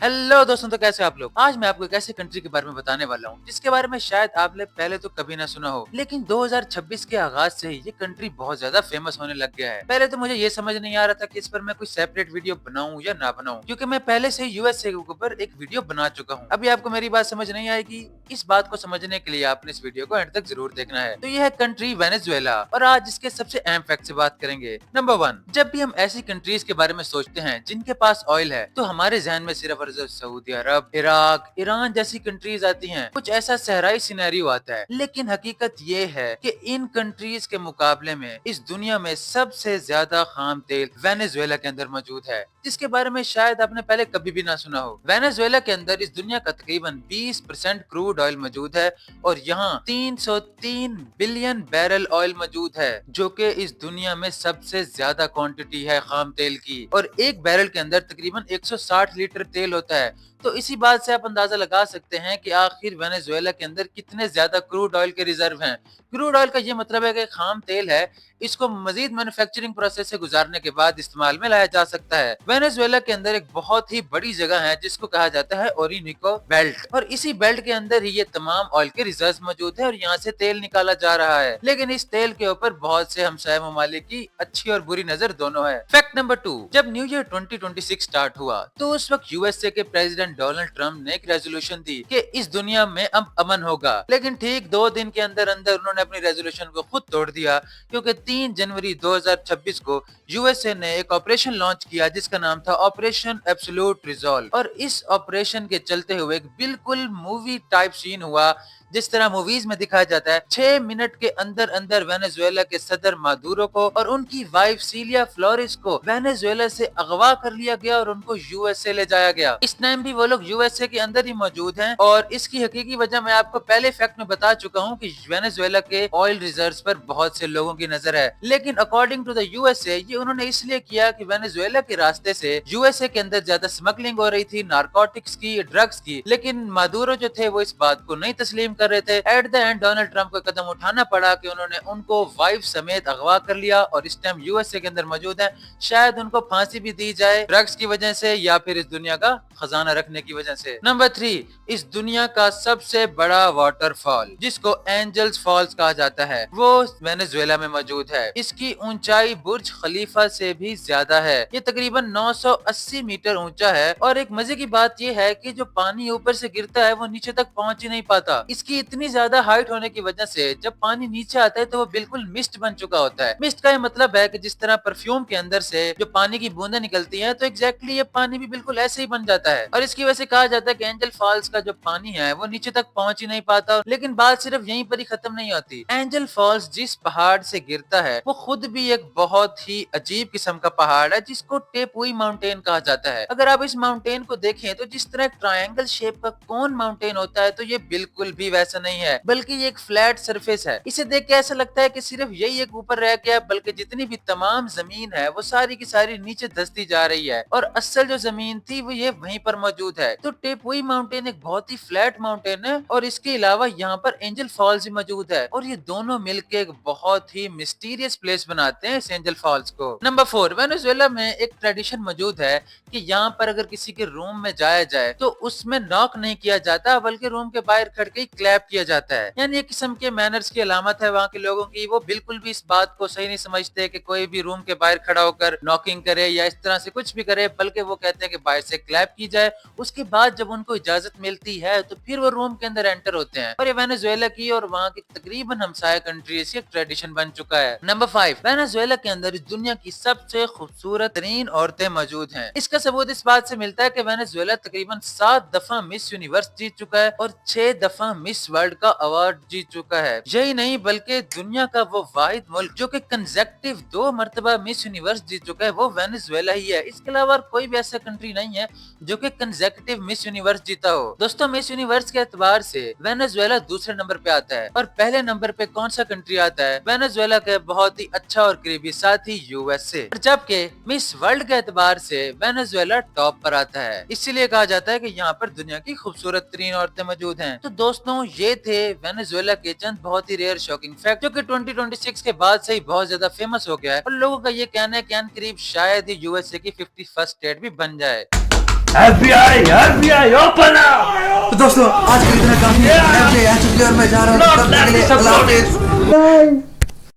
Hello दोस्तों, तो कैसे आप लोग। आज मैं आपको एक ऐसी कंट्री के बारे में बताने वाला हूँ जिसके बारे में शायद आपने पहले तो कभी ना सुना हो, लेकिन 2026 के आगाज से ही ये कंट्री बहुत ज्यादा फेमस होने लग गया है। पहले तो मुझे ये समझ नहीं आ रहा था कि इस पर मैं कोई सेपरेट वीडियो बनाऊं या ना बनाऊं, क्योंकि मैं पहले से ही यूएसए के ऊपर एक वीडियो बना चुका हूँ। अभी आपको मेरी बात समझ नहीं आएगी, इस बात को समझने के लिए आपने इस वीडियो को एंड तक जरूर देखना है। तो यह है कंट्री वेनेजुएला, और आज इसके सबसे अहम फैक्ट से बात करेंगे। नंबर 1, जब भी हम ऐसी कंट्रीज के बारे में सोचते हैं जिनके पास ऑयल है, तो हमारे जहन में सिर्फ और सिर्फ सऊदी अरब, इराक, ईरान जैसी कंट्रीज आती हैं। कुछ ऐसा सहराई सिनेरियो आता है, लेकिन हकीकत ये है कि इन कंट्रीज के मुकाबले में इस दुनिया में सबसे ज्यादा खाम तेल वेनेजुएला के अंदर मौजूद है, जिसके बारे में शायद आपने पहले कभी भी ना सुना हो। वेनेजुएला के अंदर इस दुनिया का तकरीबन 20% क्रूड ऑयल मौजूद है, और यहाँ 303 बिलियन बैरल ऑयल मौजूद है, जो कि इस दुनिया में सबसे ज्यादा क्वांटिटी है खाम तेल की। और एक बैरल के अंदर तकरीबन 160 लीटर तेल होता है। तो इसी बात से आप अंदाजा लगा सकते हैं कि आखिर वेनेजुएला के अंदर कितने ज्यादा क्रूड ऑयल के रिजर्व हैं। क्रूड ऑयल का ये मतलब है कि खाम तेल है, इसको मजीद मैन्युफैक्चरिंग प्रोसेस से गुजारने के बाद इस्तेमाल में लाया जा सकता है। वेनेजुएला के अंदर एक बहुत ही बड़ी जगह है जिसको कहा जाता है ओरिनिको बेल्ट, और इसी बेल्ट के अंदर ही ये तमाम ऑयल के रिजर्व मौजूद है, और यहाँ से तेल निकाला जा रहा है। लेकिन इस तेल के ऊपर बहुत से हमसाया ममालिक की अच्छी और बुरी नजर दोनों है। फैक्ट नंबर 2, जब न्यू ईयर 2026 स्टार्ट हुआ तो उस वक्त यूएसए के प्रेसिडेंट डोनाल्ड ट्रंप ने एक रेजोल्यूशन दी कि इस दुनिया में अब अमन होगा। लेकिन ठीक 2 दिन के अंदर अंदर उन्होंने अपनी रेजोल्यूशन को खुद तोड़ दिया, क्योंकि 3 जनवरी 2026 को यूएसए ने एक ऑपरेशन लॉन्च किया जिसका नाम था ऑपरेशन एब्सोल्यूट रिजॉल्व। और इस ऑपरेशन के चलते हुए एक बिल्कुल मूवी टाइप सीन हुआ, जिस तरह मूवीज में दिखाया जाता है। 6 मिनट के अंदर अंदर वेनेजुएला के सदर मादुरो को और उनकी वाइफ सीलिया फ्लोरेस को वेनेजुएला से अगवा कर लिया गया और उनको यूएसए ले जाया गया। इस टाइम भी वो लोग यूएसए के अंदर ही मौजूद हैं, और इसकी हकीकी वजह मैं आपको पहले फैक्ट में बता चुका हूँ कि वेनेजुएला के ऑयल रिजर्व्स पर बहुत से लोगों की नजर है। लेकिन अकॉर्डिंग टू द यूएसए ये उन्होंने इसलिए किया कि वेनेजुएला के रास्ते से यूएसए के अंदर ज्यादा स्मगलिंग हो रही थी, नारकोटिक्स की, ड्रग्स की। लेकिन मादुरो जो थे वो इस बात को नहीं तस्लीम कर रहे थे। At the end Donald Trump को कदम उठाना पड़ा कि उन्होंने उनको वाइफ समेत अगवा कर लिया और इस टाइम यूएसए के अंदर मौजूद है। शायद उनको फांसी भी दी जाए ड्रग्स की वजह से, या फिर इस दुनिया का खजाना रखने की वजह से। नंबर 3, इस दुनिया का सबसे बड़ा वाटरफॉल जिसको एंजल्स फॉल्स कहा जाता है, वो वेनेजुएला में मौजूद है। इसकी ऊंचाई बुर्ज खलीफा से भी ज्यादा है, ये तकरीबन 980 मीटर ऊंचा है। और एक मजे की बात ये है कि जो पानी ऊपर से गिरता है वो नीचे तक पहुंच ही नहीं पाता। इसकी इतनी ज्यादा हाइट होने की वजह से जब पानी नीचे आता है तो वो बिल्कुल मिस्ट बन चुका होता है। मिस्ट का ये मतलब है कि जिस तरह परफ्यूम के अंदर से जो पानी की बूंदें निकलती हैं, तो एग्जैक्टली ये पानी भी बिल्कुल ऐसे ही बन जाता है। और इसकी वजह से कहा जाता है कि एंजल फॉल्स का जो पानी है वो नीचे तक पहुंच ही नहीं पाता। लेकिन बात सिर्फ यहीं पर ही खत्म नहीं होती। एंजल फॉल्स जिस पहाड़ से गिरता है वो खुद भी एक बहुत ही अजीब किस्म का पहाड़ है जिसको टेपुई माउंटेन कहा जाता है। अगर आप इस माउंटेन को देखें तो जिस तरह ट्रायंगल शेप का कोन माउंटेन होता है, तो ये बिल्कुल भी वैसा नहीं है, बल्कि ये एक फ्लैट सरफेस है। इसे देख के ऐसा लगता है कि सिर्फ यही एक ऊपर रह गया, बल्कि जितनी भी तमाम जमीन है वो सारी की सारी नीचे धंसती जा रही है, और असल जो जमीन थी वो ये वहीं पर मौजूद है। तो टेपुई माउंटेन एक बहुत ही फ्लैट माउंटेन है, और इसके अलावा यहाँ पर एंजल फॉल्स भी मौजूद है, और ये दोनों मिलकर एक बहुत ही मिस्टीरियस प्लेस बनाते हैं इस एंजल फॉल्स को। नंबर 4, वेनेजुएला में एक ट्रेडिशन मौजूद है कि यहाँ पर अगर किसी के रूम में जाया जाए तो उसमें नॉक नहीं किया जाता, बल्कि रूम के बाहर खड़ के क्लैप किया जाता है। यानी एक किस्म के मैनर्स की अलामत है वहाँ के लोगों की। वो बिल्कुल भी इस बात को सही नहीं समझते कि कोई भी रूम के बाहर खड़ा होकर नॉकिंग करे या इस तरह से कुछ भी करे, बल्कि वो कहते हैं कि बाहर से क्लैप की जाए। उसके बाद जब उनको इजाजत मिलती है तो फिर वो रूम के अंदर एंटर होते हैं। और ये वेनेजुएला की और वहाँ की तकरीबन हमसाया कंट्रीज की एक ट्रेडिशन बन चुका है। नंबर 5, वेनेजुएला के अंदर इस दुनिया की सबसे खूबसूरत तरीन औरतें मौजूद हैं। इसका सबूत इस बात से मिलता है कि वेनेजुएला तकरीबन 7 दफा मिस यूनिवर्स जीत चुका है और 6 दफा मिस वर्ल्ड का अवार्ड जीत चुका है। यही नहीं बल्कि दुनिया का वो वाहिद मुल्क जो कि कंसेक्टिव 2 मरतबा मिस यूनिवर्स जीत चुका है वो वेनेजुएला ही है। इसके अलावा कोई भी ऐसा कंट्री नहीं है जो कि कंसेक्टिव मिस यूनिवर्स जीता हो। दोस्तों, मिस यूनिवर्स के एतबार से वेनेजुएला दूसरे नंबर पे आता है, और पहले नंबर पे कौन सा कंट्री आता है? वेनेजुएला के बहुत ही अच्छा और करीबी साथी यूएसए। जबकि मिस वर्ल्ड के एतबार से वेनेजुएला टॉप पर आता है। इसीलिए कहा जाता है कि यहाँ पर दुनिया की खूबसूरत तरीन औरतें मौजूद हैं। तो दोस्तों, ये थे वेनेजुएला के चंद बहुत ही रेयर शॉकिंग फैक्ट जो कि 2026 के बाद से ही बहुत ज्यादा फेमस हो गया है, और लोगों का ये कहना है कि अन करीब शायद ही यूएसए की 51st स्टेट भी बन जाए। FBI, open up! तो दोस्तों आज के लिए इतना काफी है। FBI आ चुकी है और मैं जा रहा हूँ। तब तक के लिए अल्लाह हाफिज़।